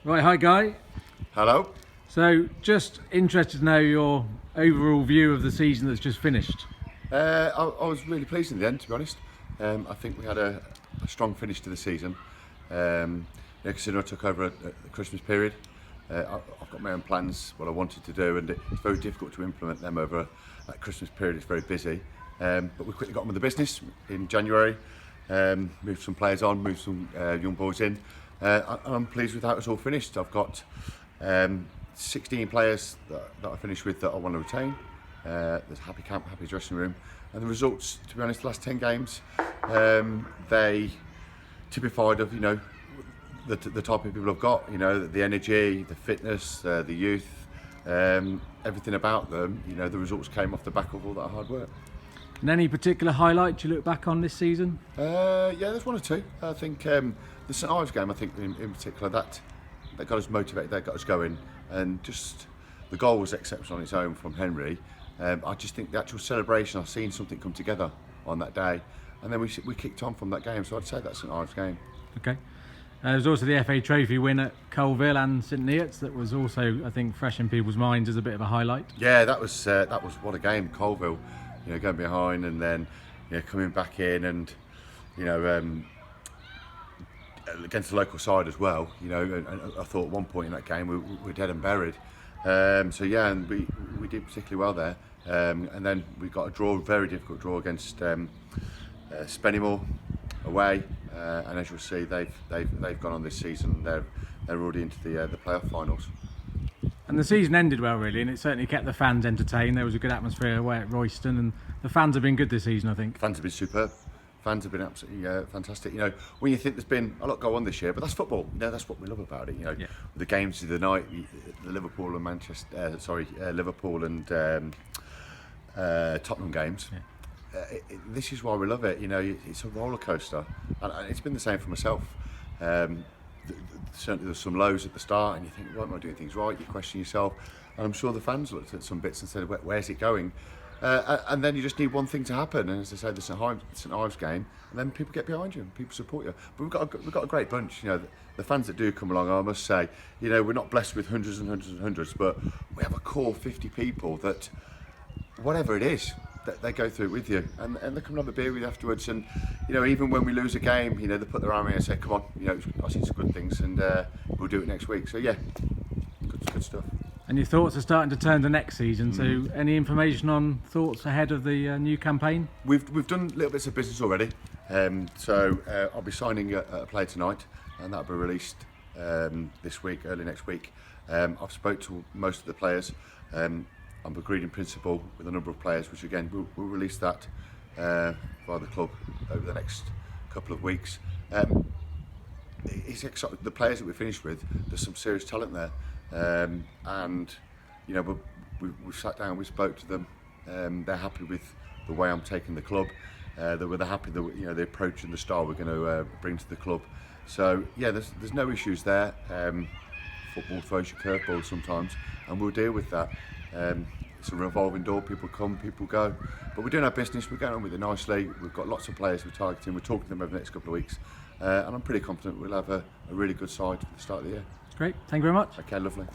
Right, hi Guy. Hello. So, just interested to know your overall view of the season that's just finished. I was really pleased in the end, to be honest. I think we had a strong finish to the season. Considering I took over at the Christmas period, I've got my own plans, what I wanted to do, and it's very difficult to implement them over that Christmas period. It's very busy. But we quickly got on with the business in January, moved some players on, moved some young boys in. I'm pleased with how it's all finished. I've got 16 players that I finished with that I want to retain. There's a happy camp, happy dressing room, and the results, to be honest, the last 10 games, they typified of the type of people I've got. The energy, the fitness, the youth, everything about them. The results came off the back of all that hard work. And any particular highlight you look back on this season? Yeah, there's one or two. I think the St Ives game, I think in particular, that got us motivated, that got us going, and just the goal was exceptional on its own from Henry. I just think the actual celebration, I've seen something come together on that day, and then we kicked on from that game. So I'd say that's St Ives game. Okay. There was also the FA Trophy win at Colville and St Neots that was also, I think, fresh in people's minds as a bit of a highlight. Yeah, that was what a game, Colville. Going behind and then coming back in, and against the local side as well. And I thought at one point in that game we were dead and buried. So yeah, and we did particularly well there. And then we got a draw, a very difficult draw against Spennymoor away. And as you'll see, they've gone on this season. They're already into the playoff finals. And the season ended well, really, and it certainly kept the fans entertained. There was a good atmosphere away at Royston, and the fans have been good this season, I think. Fans have been superb. Fans have been absolutely fantastic. When you think there's been a lot go on this year, but that's football. That's what we love about it. Yeah. The games of the night, the Liverpool and Liverpool and Tottenham games. Yeah. This is why we love it. It's a roller coaster, and it's been the same for myself. Certainly there's some lows at the start, and you think, well, am I doing things right? You question yourself, and I'm sure the fans looked at some bits and said, where's it going? And then you just need one thing to happen, and as I say, the St Ives game, and then people get behind you and people support you. But we've got a great bunch. The fans that do come along, I must say, we're not blessed with hundreds and hundreds and hundreds, but we have a core 50 people that, whatever it is, that they go through it with you, and they come and have a beer with you afterwards. And even when we lose a game, they put their arm in and say, come on, I see some good things, and we'll do it next week. So yeah, good stuff. And your thoughts are starting to turn to next season. So any information on thoughts ahead of the new campaign? We've done little bits of business already. So I'll be signing a player tonight, and that'll be released this week, early next week. I've spoke to most of the players. I'm agreed in principle with a number of players, which again we'll release that by the club over the next couple of weeks. It's exciting. The players that we finished with, there's some serious talent there, and we've sat down, we spoke to them. They're happy with the way I'm taking the club. They're happy the approach and the style we're going to bring to the club. So yeah, there's no issues there. Football throws you curveballs sometimes, and we'll deal with that. It's a revolving door, people come, people go, but we're doing our business, we're going on with it nicely. We've got lots of players we're targeting, we're talking to them over the next couple of weeks, and I'm pretty confident we'll have a really good side for the start of the year. Great, thank you very much. Okay, lovely.